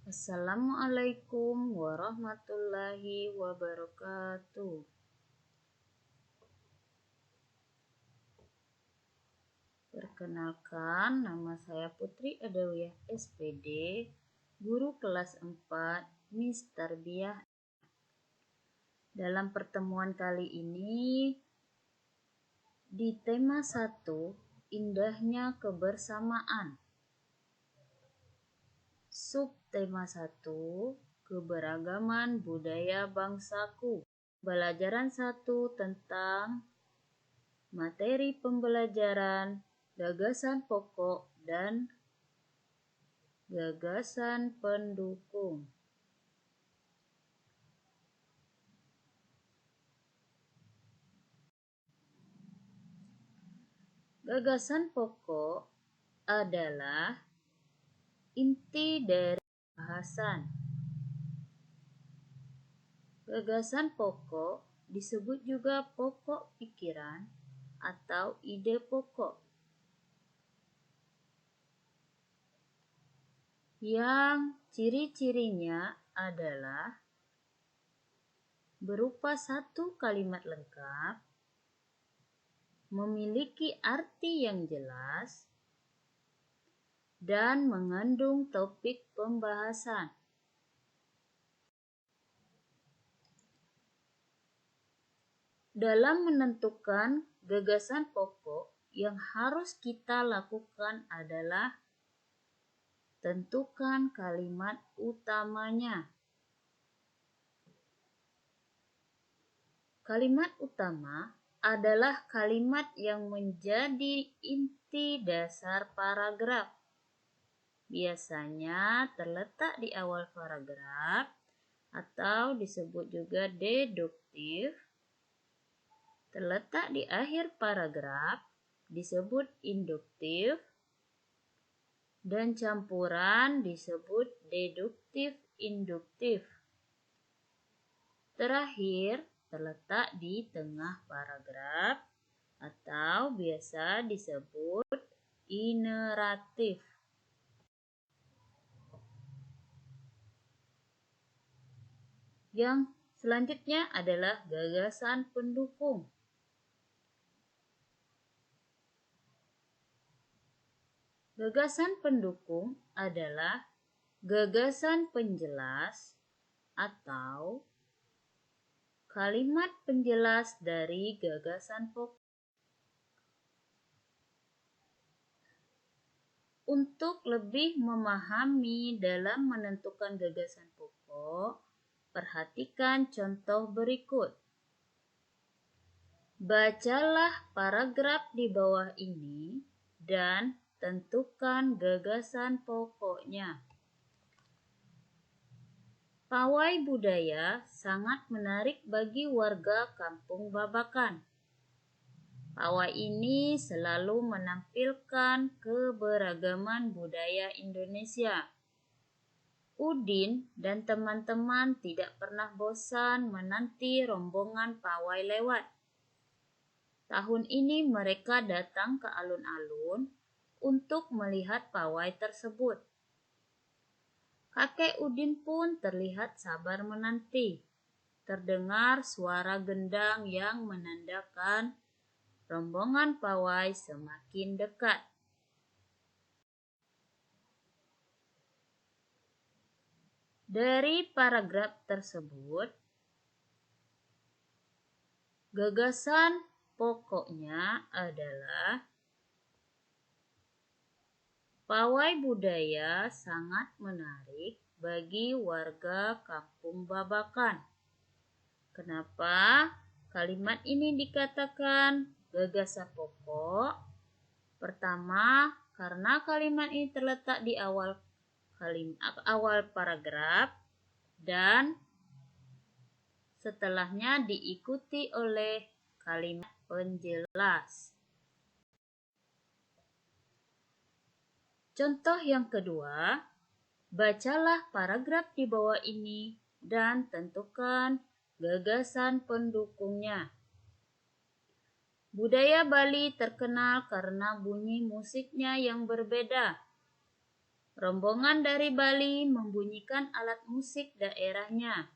Assalamualaikum warahmatullahi wabarakatuh. Perkenalkan, nama saya Putri Adawiyah SPD, guru kelas 4 MIS Tarbiyah. Dalam pertemuan kali ini, di tema 1, indahnya kebersamaan. Subtema 1, keberagaman budaya bangsaku. Pembelajaran 1 tentang materi pembelajaran, gagasan pokok dan gagasan pendukung. Gagasan pokok adalah inti dari bahasan. Gagasan pokok disebut juga pokok pikiran atau ide pokok, yang ciri-cirinya adalah berupa satu kalimat lengkap, memiliki arti yang jelas, dan mengandung topik pembahasan. Dalam menentukan gagasan pokok, yang harus kita lakukan adalah tentukan kalimat utamanya. Kalimat utama adalah kalimat yang menjadi inti dasar paragraf. Biasanya terletak di awal paragraf atau disebut juga deduktif. Terletak di akhir paragraf disebut induktif, dan campuran disebut deduktif-induktif. Terakhir, terletak di tengah paragraf atau biasa disebut ineratif. Yang selanjutnya adalah gagasan pendukung. Gagasan pendukung adalah gagasan penjelas atau kalimat penjelas dari gagasan pokok. Untuk lebih memahami dalam menentukan gagasan pokok, perhatikan contoh berikut. Bacalah paragraf di bawah ini dan tentukan gagasan pokoknya. Pawai budaya sangat menarik bagi warga Kampung Babakan. Pawai ini selalu menampilkan keberagaman budaya Indonesia. Udin dan teman-teman tidak pernah bosan menanti rombongan pawai lewat. Tahun ini mereka datang ke alun-alun untuk melihat pawai tersebut. Kakek Udin pun terlihat sabar menanti. Terdengar suara gendang yang menandakan rombongan pawai semakin dekat. Dari paragraf tersebut, gagasan pokoknya adalah pawai budaya sangat menarik bagi warga Kampung Babakan. Kenapa kalimat ini dikatakan gagasan pokok? Pertama, karena kalimat ini terletak di awal paragraf dan setelahnya diikuti oleh kalimat penjelas. Contoh yang kedua, bacalah paragraf di bawah ini dan tentukan gagasan pendukungnya. Budaya Bali terkenal karena bunyi musiknya yang berbeda. Rombongan dari Bali membunyikan alat musik daerahnya.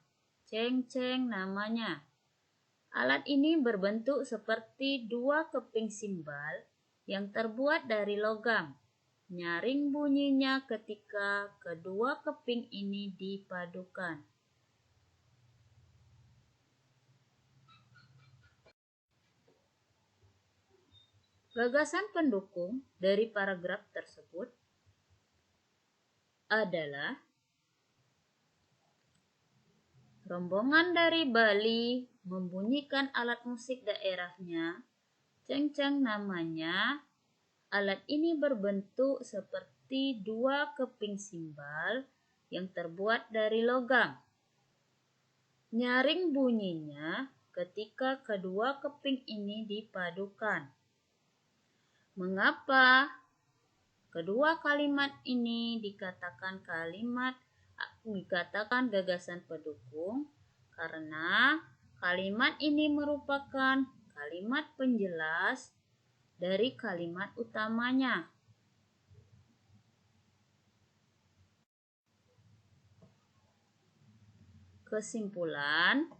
Ceng-ceng namanya. Alat ini berbentuk seperti dua keping simbal yang terbuat dari logam. Nyaring bunyinya ketika kedua keping ini dipadukan. Gagasan pendukung dari paragraf tersebut adalah rombongan dari Bali membunyikan alat musik daerahnya. Ceng-ceng namanya. Alat ini berbentuk seperti dua keping simbal yang terbuat dari logam. Nyaring bunyinya ketika kedua keping ini dipadukan. Mengapa kedua kalimat ini dikatakan gagasan pendukung? Karena kalimat ini merupakan kalimat penjelas dari kalimat utamanya. Kesimpulan,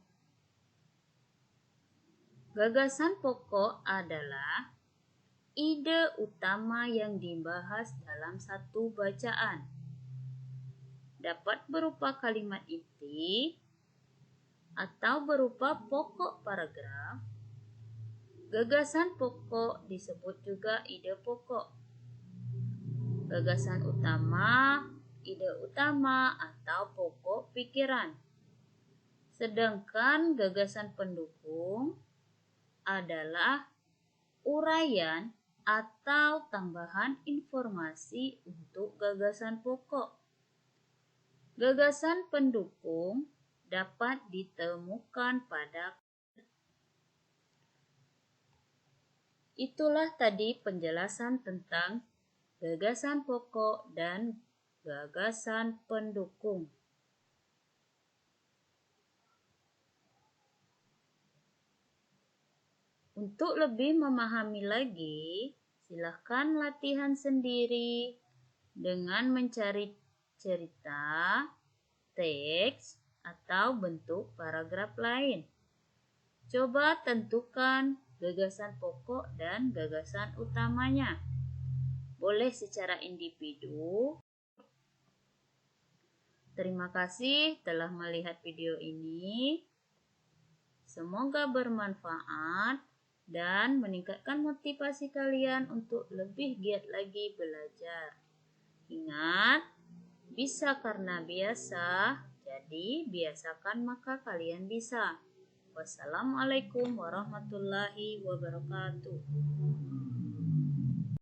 gagasan pokok adalah ide utama yang dibahas dalam satu bacaan. Dapat berupa kalimat inti atau berupa pokok paragraf. Gagasan pokok disebut juga ide pokok. Gagasan utama, ide utama, atau pokok pikiran. Sedangkan gagasan pendukung adalah uraian atau tambahan informasi untuk gagasan pokok. Gagasan pendukung dapat ditemukan pada. Itulah tadi penjelasan tentang gagasan pokok dan gagasan pendukung. Untuk lebih memahami lagi, silahkan latihan sendiri dengan mencari cerita, teks, atau bentuk paragraf lain. Coba tentukan gagasan pokok dan gagasan utamanya. Boleh secara individu. Terima kasih telah melihat video ini. Semoga bermanfaat dan meningkatkan motivasi kalian untuk lebih giat lagi belajar. Ingat, bisa karena biasa, jadi biasakan maka kalian bisa. Wassalamualaikum warahmatullahi wabarakatuh.